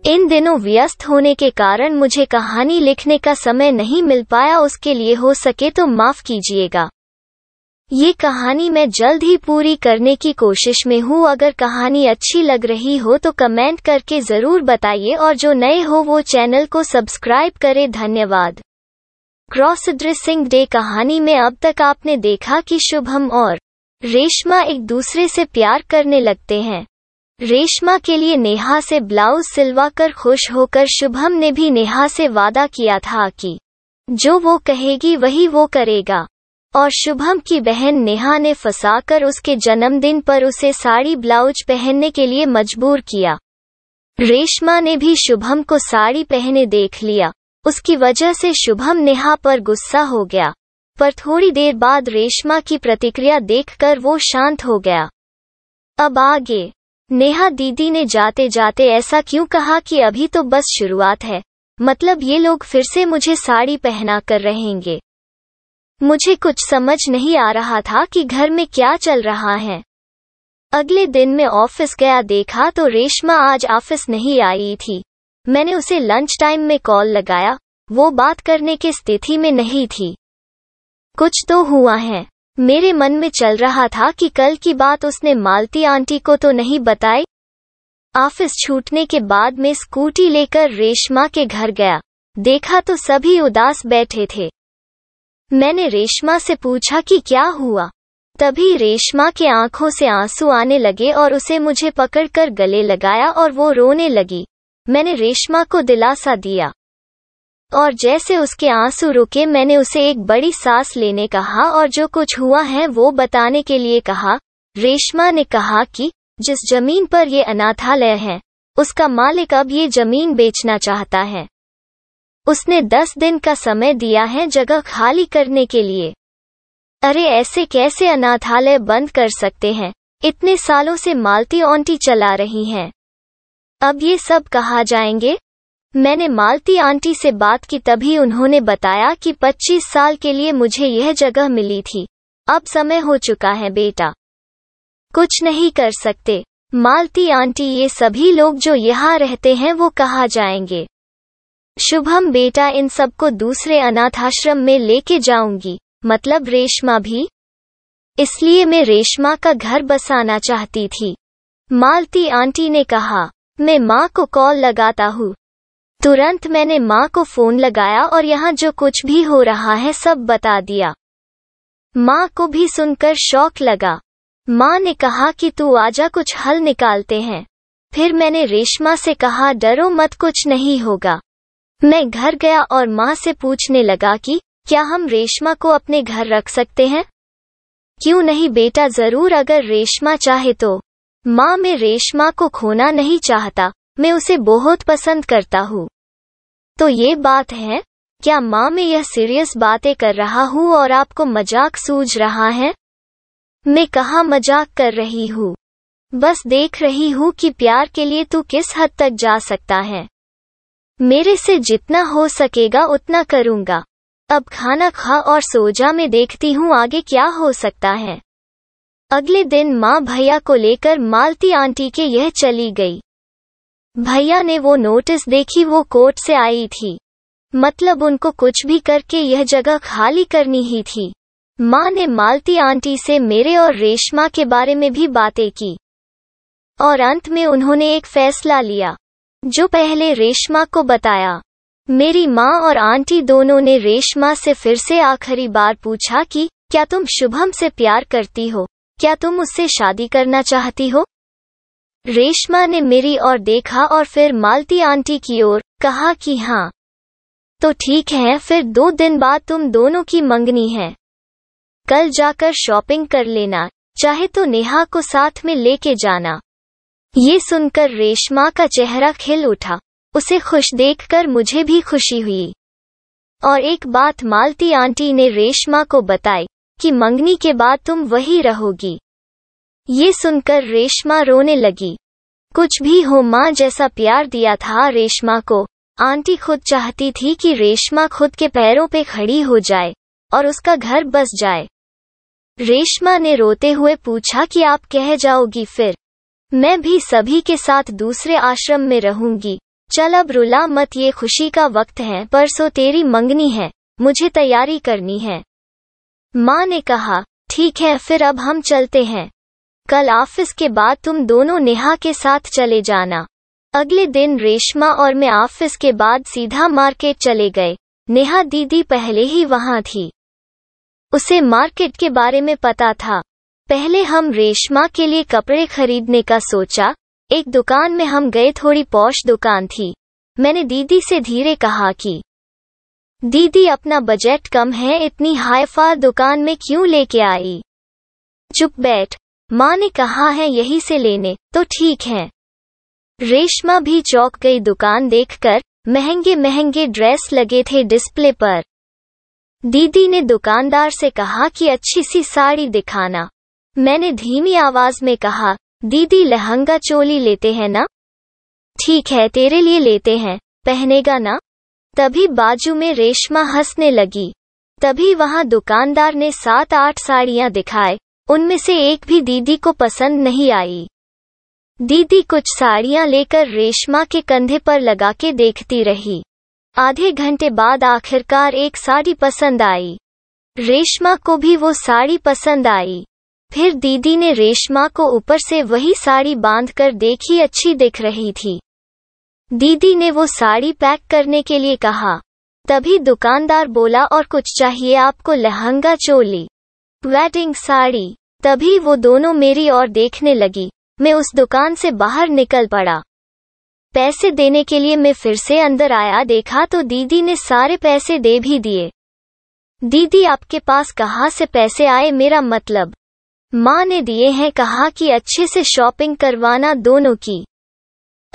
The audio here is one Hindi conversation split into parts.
इन दिनों व्यस्त होने के कारण मुझे कहानी लिखने का समय नहीं मिल पाया, उसके लिए हो सके तो माफ कीजिएगा। ये कहानी मैं जल्द ही पूरी करने की कोशिश में हूँ। अगर कहानी अच्छी लग रही हो तो कमेंट करके ज़रूर बताइए और जो नए हो वो चैनल को सब्सक्राइब करें। धन्यवाद। क्रॉस ड्रेसिंग डे कहानी में अब तक आपने देखा कि शुभम और रेशमा एक दूसरे से प्यार करने लगते हैं। रेशमा के लिए नेहा से ब्लाउज सिलवाकर खुश होकर शुभम ने भी नेहा से वादा किया था कि जो वो कहेगी वही वो करेगा, और शुभम की बहन नेहा ने फंसाकर उसके जन्मदिन पर उसे साड़ी ब्लाउज पहनने के लिए मजबूर किया। रेशमा ने भी शुभम को साड़ी पहने देख लिया। उसकी वजह से शुभम नेहा पर गुस्सा हो गया, पर थोड़ी देर बाद रेशमा की प्रतिक्रिया देखकर वो शांत हो गया। अब आगे नेहा दीदी ने जाते जाते ऐसा क्यों कहा कि अभी तो बस शुरुआत है, मतलब ये लोग फिर से मुझे साड़ी पहना कर रहेंगे। मुझे कुछ समझ नहीं आ रहा था कि घर में क्या चल रहा है। अगले दिन मैं ऑफिस गया, देखा तो रेशमा आज ऑफिस नहीं आई थी। मैंने उसे लंच टाइम में कॉल लगाया, वो बात करने की स्थिति में नहीं थी। कुछ तो हुआ है। मेरे मन में चल रहा था कि कल की बात उसने मालती आंटी को तो नहीं बताई। ऑफिस छूटने के बाद मैं स्कूटी लेकर रेशमा के घर गया, देखा तो सभी उदास बैठे थे। मैंने रेशमा से पूछा कि क्या हुआ। तभी रेशमा के आंखों से आंसू आने लगे और उसे मुझे पकड़कर गले लगाया और वो रोने लगी। मैंने रेशमा को दिलासा दिया और जैसे उसके आंसू रुके मैंने उसे एक बड़ी सांस लेने कहा और जो कुछ हुआ है वो बताने के लिए कहा। रेशमा ने कहा कि जिस जमीन पर ये अनाथालय है उसका मालिक अब ये जमीन बेचना चाहता है। उसने 10 दिन का समय दिया है जगह खाली करने के लिए। अरे ऐसे कैसे अनाथालय बंद कर सकते हैं? इतने सालों से मालती आंटी चला रही हैं। अब ये सब कहाँ जाएंगे? मैंने मालती आंटी से बात की, तभी उन्होंने बताया कि 25 साल के लिए मुझे यह जगह मिली थी। अब समय हो चुका है बेटा, कुछ नहीं कर सकते। मालती आंटी, ये सभी लोग जो यहाँ रहते हैं वो कहाँ जाएंगे? शुभम बेटा, इन सबको दूसरे अनाथाश्रम में लेके जाऊंगी, मतलब रेशमा भी। इसलिए मैं रेशमा का घर बसाना चाहती थी। मालती आंटी ने कहा। मैं माँ को कॉल लगाता हूँ। तुरंत मैंने माँ को फोन लगाया और यहाँ जो कुछ भी हो रहा है सब बता दिया। माँ को भी सुनकर शौक लगा। माँ ने कहा कि तू आजा, कुछ हल निकालते हैं। फिर मैंने रेशमा से कहा डरो मत, कुछ नहीं होगा। मैं घर गया और माँ से पूछने लगा कि क्या हम रेशमा को अपने घर रख सकते हैं? क्यों नहीं बेटा, जरूर, अगर रेशमा चाहे तो। माँ, मैं रेशमा को खोना नहीं चाहता, मैं उसे बहुत पसंद करता हूँ। तो ये बात है क्या माँ? मैं यह सीरियस बातें कर रहा हूँ और आपको मजाक सूझ रहा है? मैं कहाँ मजाक कर रही हूँ, बस देख रही हूँ कि प्यार के लिए तू किस हद तक जा सकता है। मेरे से जितना हो सकेगा उतना करूँगा। अब खाना खा और सो जा, मैं देखती हूँ आगे क्या हो सकता है। अगले दिन माँ भैया को लेकर मालती आंटी के यह चली गई। भैया ने वो नोटिस देखी, वो कोर्ट से आई थी, मतलब उनको कुछ भी करके यह जगह खाली करनी ही थी। माँ ने मालती आंटी से मेरे और रेशमा के बारे में भी बातें की और अंत में उन्होंने एक फैसला लिया जो पहले रेशमा को बताया। मेरी माँ और आंटी दोनों ने रेशमा से फिर से आखिरी बार पूछा कि क्या तुम शुभम से प्यार करती हो? क्या तुम उससे शादी करना चाहती हो? रेशमा ने मेरी ओर देखा और फिर मालती आंटी की ओर, कहा कि हाँ। तो ठीक है, फिर 2 दिन बाद तुम दोनों की मंगनी है। कल जाकर शॉपिंग कर लेना, चाहे तो नेहा को साथ में लेके जाना। ये सुनकर रेशमा का चेहरा खिल उठा। उसे खुश देखकर मुझे भी खुशी हुई। और एक बात मालती आंटी ने रेशमा को बताई कि मंगनी के बाद तुम वही रहोगी। ये सुनकर रेशमा रोने लगी। कुछ भी हो, माँ जैसा प्यार दिया था रेशमा को, आंटी खुद चाहती थी कि रेशमा खुद के पैरों पे खड़ी हो जाए और उसका घर बस जाए। रेशमा ने रोते हुए पूछा कि आप कह जाओगी फिर? मैं भी सभी के साथ दूसरे आश्रम में रहूंगी, चल अब रुला मत, ये खुशी का वक्त है, परसों तेरी मंगनी है, मुझे तैयारी करनी है। माँ ने कहा, ठीक है फिर अब हम चलते हैं। कल ऑफिस के बाद तुम दोनों नेहा के साथ चले जाना। अगले दिन रेशमा और मैं ऑफिस के बाद सीधा मार्केट चले गए। नेहा दीदी पहले ही वहां थी। उसे मार्केट के बारे में पता था। पहले हम रेशमा के लिए कपड़े खरीदने का सोचा। एक दुकान में हम गए, थोड़ी पॉश दुकान थी। मैंने दीदी से धीरे कहा कि दीदी अपना बजट कम है, इतनी हाई-फाई दुकान में क्यों लेके आई? चुप बैठ, माँ ने कहा है यही से लेने, तो ठीक है। रेशमा भी चौंक गई दुकान देखकर। महंगे महंगे ड्रेस लगे थे डिस्प्ले पर। दीदी ने दुकानदार से कहा कि अच्छी सी साड़ी दिखाना। मैंने धीमी आवाज में कहा, दीदी लहंगा चोली लेते हैं ना? ठीक है तेरे लिए लेते हैं, पहनेगा ना? तभी बाजू में रेशमा हंसने लगी। तभी वहां दुकानदार ने 7-8 साड़ियां दिखाए, उनमें से एक भी दीदी को पसंद नहीं आई। दीदी कुछ साड़ियां लेकर रेशमा के कंधे पर लगा के देखती रही। आधे घंटे बाद आखिरकार एक साड़ी पसंद आई। रेशमा को भी वो साड़ी पसंद आई। फिर दीदी ने रेशमा को ऊपर से वही साड़ी बांधकर देखी, अच्छी दिख रही थी। दीदी ने वो साड़ी पैक करने के लिए कहा। तभी दुकानदार बोला, और कुछ चाहिए आपको? लहंगा चोली, वेडिंग साड़ी। तभी वो दोनों मेरी ओर देखने लगी। मैं उस दुकान से बाहर निकल पड़ा। पैसे देने के लिए मैं फिर से अंदर आया, देखा तो दीदी ने सारे पैसे दे भी दिए। दीदी आपके पास कहाँ से पैसे आए? मेरा मतलब माँ ने दिए हैं, कहा कि अच्छे से शॉपिंग करवाना दोनों की।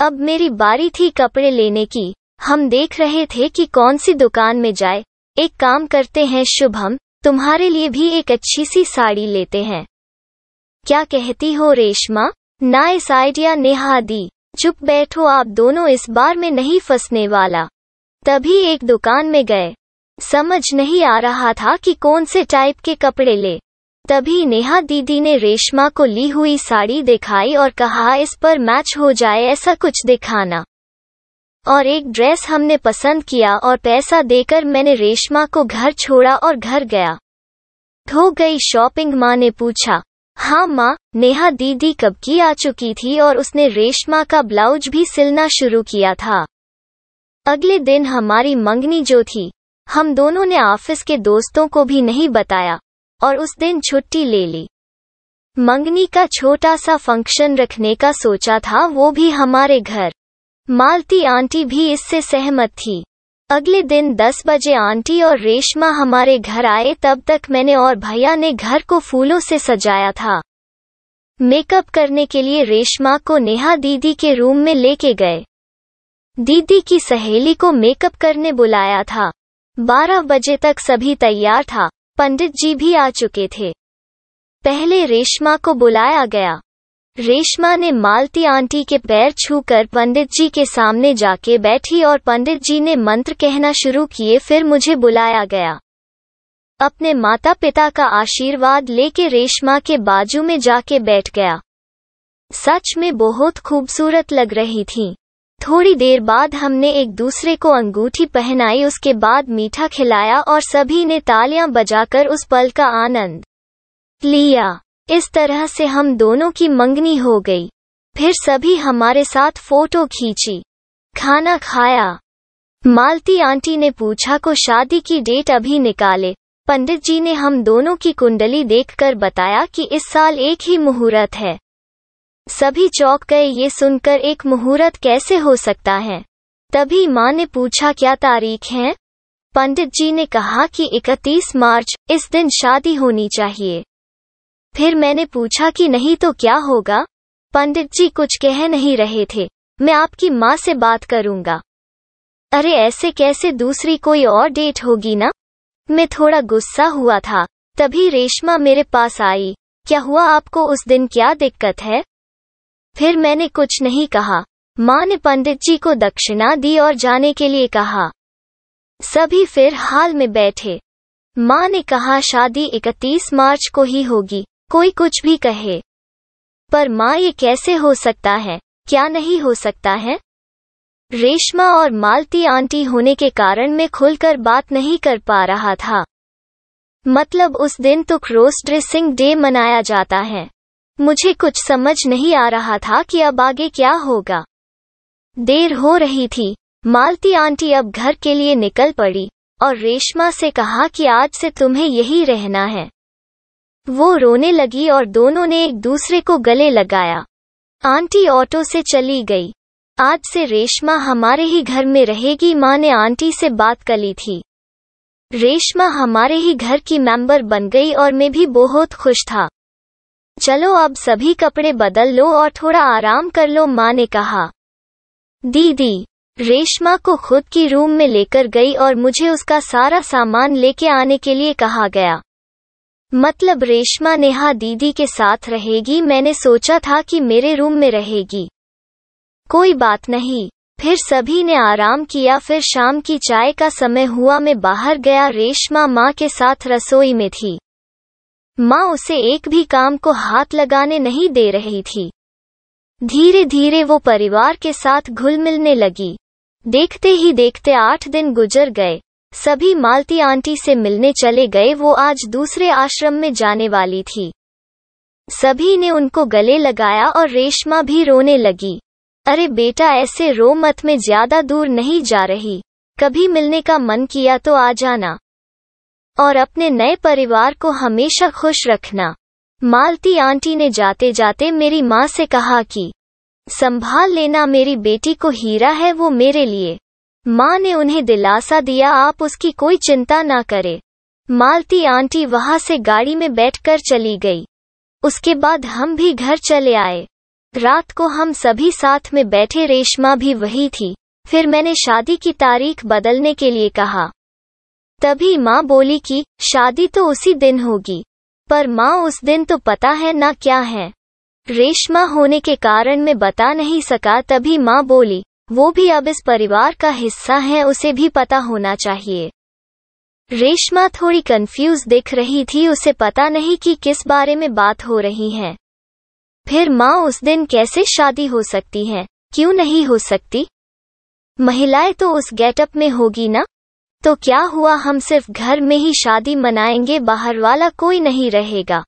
अब मेरी बारी थी कपड़े लेने की। हम देख रहे थे कि कौन सी दुकान में जाए। एक काम करते हैं शुभम, तुम्हारे लिए भी एक अच्छी सी साड़ी लेते हैं। क्या कहती हो रेशमा? नाइस आइडिया नेहा दी। चुप बैठो आप दोनों, इस बार में नहीं फंसने वाला। तभी एक दुकान में गए। समझ नहीं आ रहा था कि कौन से टाइप के कपड़े ले। तभी नेहा दीदी ने रेशमा को ली हुई साड़ी दिखाई और कहा, इस पर मैच हो जाए ऐसा कुछ दिखाना। और एक ड्रेस हमने पसंद किया और पैसा देकर मैंने रेशमा को घर छोड़ा और घर गया। हो गई शॉपिंग? माँ ने पूछा। हाँ माँ, नेहा दीदी कब की आ चुकी थी और उसने रेशमा का ब्लाउज भी सिलना शुरू किया था। अगले दिन हमारी मंगनी जो थी, हम दोनों ने ऑफिस के दोस्तों को भी नहीं बताया और उस दिन छुट्टी ले ली। मंगनी का छोटा सा फंक्शन रखने का सोचा था, वो भी हमारे घर। मालती आंटी भी इससे सहमत थी। अगले दिन 10 बजे आंटी और रेशमा हमारे घर आए। तब तक मैंने और भैया ने घर को फूलों से सजाया था। मेकअप करने के लिए रेशमा को नेहा दीदी के रूम में लेके गए। दीदी की सहेली को मेकअप करने बुलाया था। 12 बजे तक सभी तैयार था। पंडित जी भी आ चुके थे। पहले रेशमा को बुलाया गया। रेशमा ने मालती आंटी के पैर छूकर पंडित जी के सामने जाके बैठी और पंडित जी ने मंत्र कहना शुरू किए। फिर मुझे बुलाया गया। अपने माता पिता का आशीर्वाद लेके रेशमा के बाजू में जाके बैठ गया। सच में बहुत खूबसूरत लग रही थी। थोड़ी देर बाद हमने एक दूसरे को अंगूठी पहनाई, उसके बाद मीठा खिलाया और सभी ने तालियां बजाकर उस पल का आनंद लिया। इस तरह से हम दोनों की मंगनी हो गई। फिर सभी हमारे साथ फोटो खींची, खाना खाया। मालती आंटी ने पूछा को शादी की डेट अभी निकाले। पंडित जी ने हम दोनों की कुंडली देखकर बताया कि इस साल एक ही मुहूर्त है। सभी चौंक गए ये सुनकर, एक मुहूर्त कैसे हो सकता है? तभी माँ ने पूछा क्या तारीख है? पंडित जी ने कहा कि 31 मार्च, इस दिन शादी होनी चाहिए। फिर मैंने पूछा कि नहीं तो क्या होगा? पंडित जी कुछ कह नहीं रहे थे। मैं आपकी माँ से बात करूंगा। अरे ऐसे कैसे, दूसरी कोई और डेट होगी ना? मैं थोड़ा गुस्सा हुआ था। तभी रेशमा मेरे पास आई। क्या हुआ आपको, उस दिन क्या दिक्कत है? फिर मैंने कुछ नहीं कहा। माँ ने पंडित जी को दक्षिणा दी और जाने के लिए कहा। सभी फिर हाल में बैठे। माँ ने कहा शादी 31 मार्च को ही होगी, कोई कुछ भी कहे। पर माँ ये कैसे हो सकता है, क्या नहीं हो सकता है? रेशमा और मालती आंटी होने के कारण मैं खुलकर बात नहीं कर पा रहा था। मतलब उस दिन तो क्रॉस ड्रेसिंग डे मनाया जाता है। मुझे कुछ समझ नहीं आ रहा था कि अब आगे क्या होगा। देर हो रही थी। मालती आंटी अब घर के लिए निकल पड़ी और रेशमा से कहा कि आज से तुम्हें यही रहना है। वो रोने लगी और दोनों ने एक दूसरे को गले लगाया। आंटी ऑटो से चली गई। आज से रेशमा हमारे ही घर में रहेगी, माँ ने आंटी से बात करी थी। रेशमा हमारे ही घर की मेंबर बन गई और मैं भी बहुत खुश था। चलो अब सभी कपड़े बदल लो और थोड़ा आराम कर लो, माँ ने कहा। दीदी रेशमा को खुद की रूम में लेकर गई और मुझे उसका सारा सामान लेके आने के लिए कहा गया। मतलब रेशमा नेहा दीदी के साथ रहेगी। मैंने सोचा था कि मेरे रूम में रहेगी। कोई बात नहीं। फिर सभी ने आराम किया। फिर शाम की चाय का समय हुआ। मैं बाहर गया। रेशमा माँ के साथ रसोई में थी। माँ उसे एक भी काम को हाथ लगाने नहीं दे रही थी। धीरे धीरे वो परिवार के साथ घुल मिलने लगी। देखते ही देखते 8 दिन गुजर गए। सभी मालती आंटी से मिलने चले गए। वो आज दूसरे आश्रम में जाने वाली थी। सभी ने उनको गले लगाया और रेशमा भी रोने लगी। अरे बेटा ऐसे रो मत, मैं ज्यादा दूर नहीं जा रही। कभी मिलने का मन किया तो आ जाना और अपने नए परिवार को हमेशा खुश रखना। मालती आंटी ने जाते जाते मेरी माँ से कहा कि संभाल लेना, मेरी बेटी को हीरा है वो मेरे लिए। माँ ने उन्हें दिलासा दिया, आप उसकी कोई चिंता ना करें। मालती आंटी वहां से गाड़ी में बैठकर चली गई। उसके बाद हम भी घर चले आए। रात को हम सभी साथ में बैठे। रेशमा भी वही थी। फिर मैंने शादी की तारीख बदलने के लिए कहा। तभी माँ बोली कि शादी तो उसी दिन होगी। पर माँ उस दिन तो पता है ना क्या है। रेशमा होने के कारण मैं बता नहीं सका। तभी माँ बोली, वो भी अब इस परिवार का हिस्सा है, उसे भी पता होना चाहिए। रेशमा थोड़ी कंफ्यूज दिख रही थी। उसे पता नहीं कि किस बारे में बात हो रही है। फिर माँ उस दिन कैसे शादी हो सकती है? क्यों नहीं हो सकती? महिलाएं तो उस गेटअप में होगी ना। तो क्या हुआ, हम सिर्फ घर में ही शादी मनाएंगे, बाहर वाला कोई नहीं रहेगा।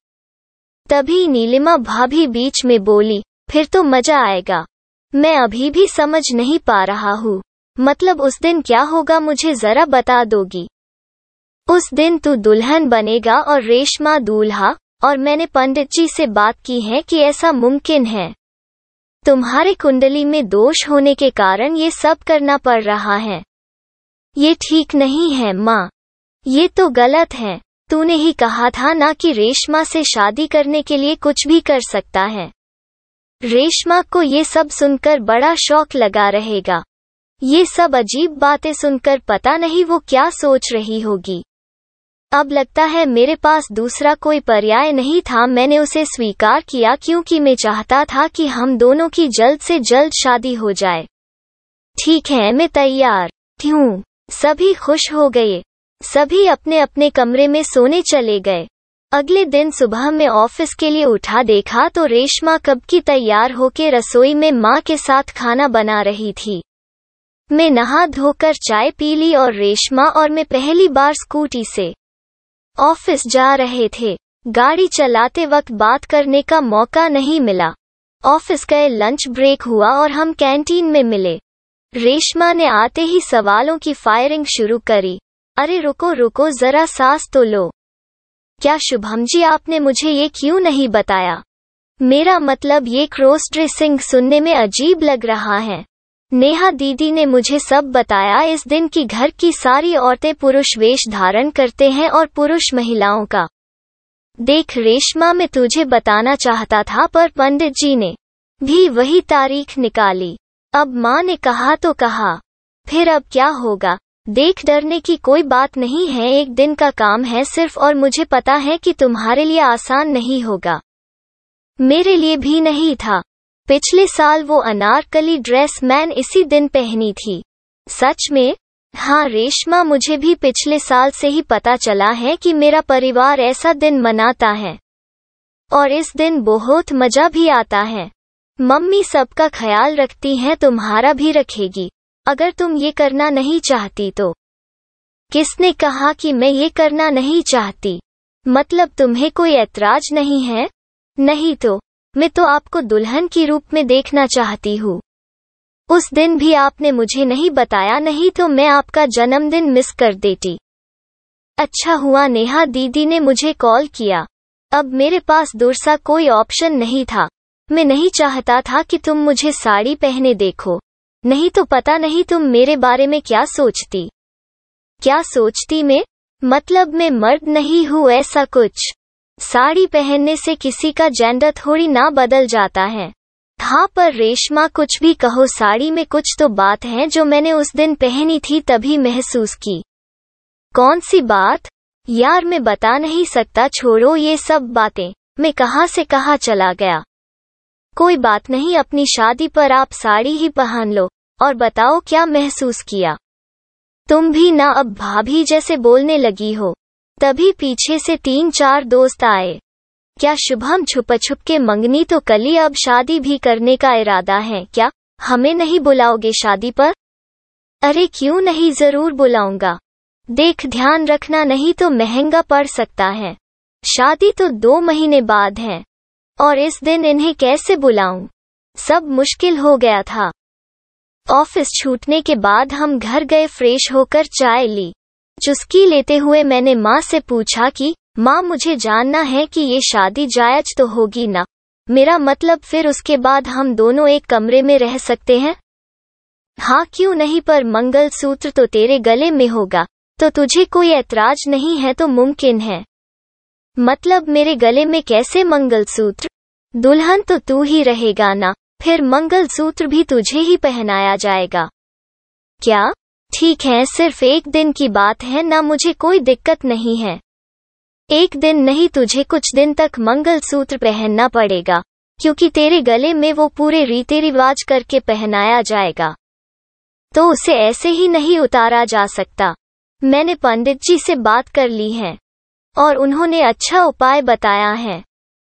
तभी नीलिमा भाभी बीच में बोली, फिर तो मजा आएगा। मैं अभी भी समझ नहीं पा रहा हूँ। मतलब उस दिन क्या होगा, मुझे जरा बता दोगी? उस दिन तू दुल्हन बनेगा और रेशमा दूल्हा। और मैंने पंडित जी से बात की है कि ऐसा मुमकिन है। तुम्हारे कुंडली में दोष होने के कारण ये सब करना पड़ रहा है। ये ठीक नहीं है माँ। ये तो गलत है। तूने ही कहा था ना कि रेशमा से शादी करने के लिए कुछ भी कर सकता है। रेशमा को ये सब सुनकर बड़ा शौक लगा रहेगा। ये सब अजीब बातें सुनकर पता नहीं वो क्या सोच रही होगी। अब लगता है मेरे पास दूसरा कोई पर्याय नहीं था। मैंने उसे स्वीकार किया क्योंकि मैं चाहता था कि हम दोनों की जल्द से जल्द शादी हो जाए। ठीक है, मैं तैयार हूँ। सभी खुश हो गए। सभी अपने अपने कमरे में सोने चले गए। अगले दिन सुबह में ऑफिस के लिए उठा, देखा तो रेशमा कब की तैयार होके रसोई में माँ के साथ खाना बना रही थी। मैं नहा धोकर चाय पी ली और रेशमा और मैं पहली बार स्कूटी से ऑफिस जा रहे थे। गाड़ी चलाते वक्त बात करने का मौका नहीं मिला। ऑफिस गए, लंच ब्रेक हुआ और हम कैंटीन में मिले। रेशमा ने आते ही सवालों की फायरिंग शुरू करी। अरे रुको रुको, जरा सांस तो लो। क्या शुभम जी, आपने मुझे ये क्यों नहीं बताया? मेरा मतलब ये क्रॉस ड्रेसिंग सुनने में अजीब लग रहा है। नेहा दीदी ने मुझे सब बताया। इस दिन की घर की सारी औरतें पुरुष वेश धारण करते हैं और पुरुष महिलाओं का। देख रेशमा, मैं तुझे बताना चाहता था पर पंडित जी ने भी वही तारीख निकाली। अब माँ ने कहा तो कहा, फिर अब क्या होगा? देख, डरने की कोई बात नहीं है, एक दिन का काम है सिर्फ। और मुझे पता है कि तुम्हारे लिए आसान नहीं होगा, मेरे लिए भी नहीं था। पिछले साल वो अनारकली ड्रेस मैंने इसी दिन पहनी थी। सच में? हाँ रेशमा, मुझे भी पिछले साल से ही पता चला है कि मेरा परिवार ऐसा दिन मनाता है और इस दिन बहुत मजा भी आता है। मम्मी सबका ख्याल रखती हैं, तुम्हारा भी रखेगी। अगर तुम ये करना नहीं चाहती तो। किसने कहा कि मैं ये करना नहीं चाहती? मतलब तुम्हें कोई ऐतराज नहीं है? नहीं तो मैं तो आपको दुल्हन की रूप में देखना चाहती हूँ। उस दिन भी आपने मुझे नहीं बताया, नहीं तो मैं आपका जन्मदिन मिस कर देती। अच्छा हुआ नेहा दीदी ने मुझे कॉल किया। अब मेरे पास दूसरा कोई ऑप्शन नहीं था। मैं नहीं चाहता था कि तुम मुझे साड़ी पहने देखो, नहीं तो पता नहीं तुम मेरे बारे में क्या सोचती। क्या सोचती मैं? मतलब मैं मर्द नहीं हूँ ऐसा कुछ। साड़ी पहनने से किसी का जेंडर थोड़ी ना बदल जाता है। हाँ पर रेशमा कुछ भी कहो, साड़ी में कुछ तो बात है जो मैंने उस दिन पहनी थी तभी महसूस की। कौन सी बात? यार मैं बता नहीं सकता, छोड़ो ये सब बातें। मैं कहाँ से कहाँ चला गया। कोई बात नहीं, अपनी शादी पर आप साड़ी ही पहन लो और बताओ क्या महसूस किया। तुम भी ना अब भाभी जैसे बोलने लगी हो। तभी पीछे से 3-4 दोस्त आए। क्या शुभम छुप के मंगनी तो कली, अब शादी भी करने का इरादा है क्या? हमें नहीं बुलाओगे शादी पर? अरे क्यों नहीं, जरूर बुलाऊंगा। देख ध्यान रखना नहीं तो महंगा पड़ सकता है। शादी तो 2 महीने बाद है और इस दिन इन्हें कैसे बुलाऊं? सब मुश्किल हो गया था। ऑफिस छूटने के बाद हम घर गए, फ्रेश होकर चाय ली। चुस्की लेते हुए मैंने माँ से पूछा कि माँ मुझे जानना है कि ये शादी जायज तो होगी ना? मेरा मतलब फिर उसके बाद हम दोनों एक कमरे में रह सकते हैं? हाँ क्यों नहीं, पर मंगलसूत्र तो तेरे गले में होगा, तो तुझे कोई ऐतराज नहीं है तो मुमकिन है। मतलब मेरे गले में कैसे मंगलसूत्र? दुल्हन तो तू ही रहेगा ना, फिर मंगलसूत्र भी तुझे ही पहनाया जाएगा। क्या? ठीक है, सिर्फ एक दिन की बात है ना, मुझे कोई दिक्कत नहीं है। एक दिन नहीं, तुझे कुछ दिन तक मंगलसूत्र पहनना पड़ेगा, क्योंकि तेरे गले में वो पूरे रीति रिवाज करके पहनाया जाएगा, तो उसे ऐसे ही नहीं उतारा जा सकता। मैंने पंडित जी से बात कर ली है और उन्होंने अच्छा उपाय बताया है।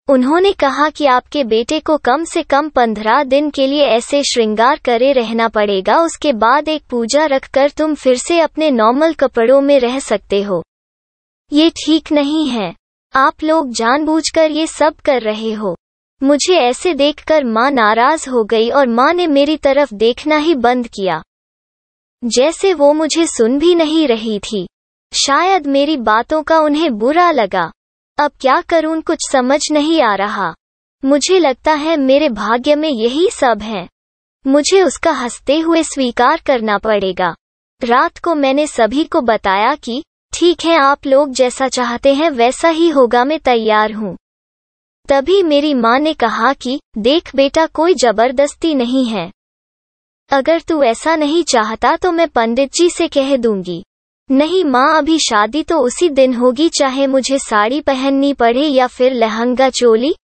उन्होंने कहा कि आपके बेटे को कम से कम 15 दिन के लिए ऐसे श्रृंगार करे रहना पड़ेगा, उसके बाद एक पूजा रखकर तुम फिर से अपने नॉर्मल कपड़ों में रह सकते हो। ये ठीक नहीं है। आप लोग जानबूझकर ये सब कर रहे हो। मुझे ऐसे देखकर माँ नाराज हो गई और माँ ने मेरी तरफ देखना ही बंद किया, जैसे वो मुझे सुन भी नहीं रही थी। शायद मेरी बातों का उन्हें बुरा लगा। अब क्या करूं, कुछ समझ नहीं आ रहा। मुझे लगता है मेरे भाग्य में यही सब है। मुझे उसका हंसते हुए स्वीकार करना पड़ेगा। रात को मैंने सभी को बताया कि ठीक है, आप लोग जैसा चाहते हैं वैसा ही होगा, मैं तैयार हूँ। तभी मेरी माँ ने कहा कि देख बेटा, कोई जबरदस्ती नहीं है। अगर तू ऐसा नहीं चाहता तो मैं पंडित जी से कह दूंगी। नहीं माँ, अभी शादी तो उसी दिन होगी, चाहे मुझे साड़ी पहननी पड़े या फिर lehenga choli.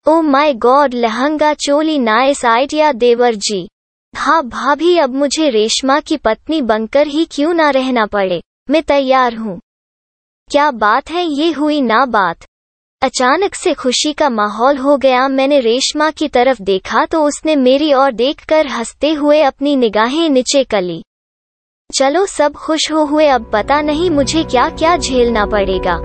Oh my God, lehenga choli, nice idea देवर जी। हाँ भाभी, अब मुझे रेशमा की पत्नी बनकर ही क्यों ना रहना पड़े, मैं तैयार हूँ। क्या बात है, ये हुई ना बात। अचानक से खुशी का माहौल हो गया। मैंने रेशमा की तरफ देखा तो उसने मेरी ओर देखकर हंसते हुए अपनी निगाहें नीचे कली। चलो सब खुश हो हुए, अब पता नहीं मुझे क्या क्या झेलना पड़ेगा।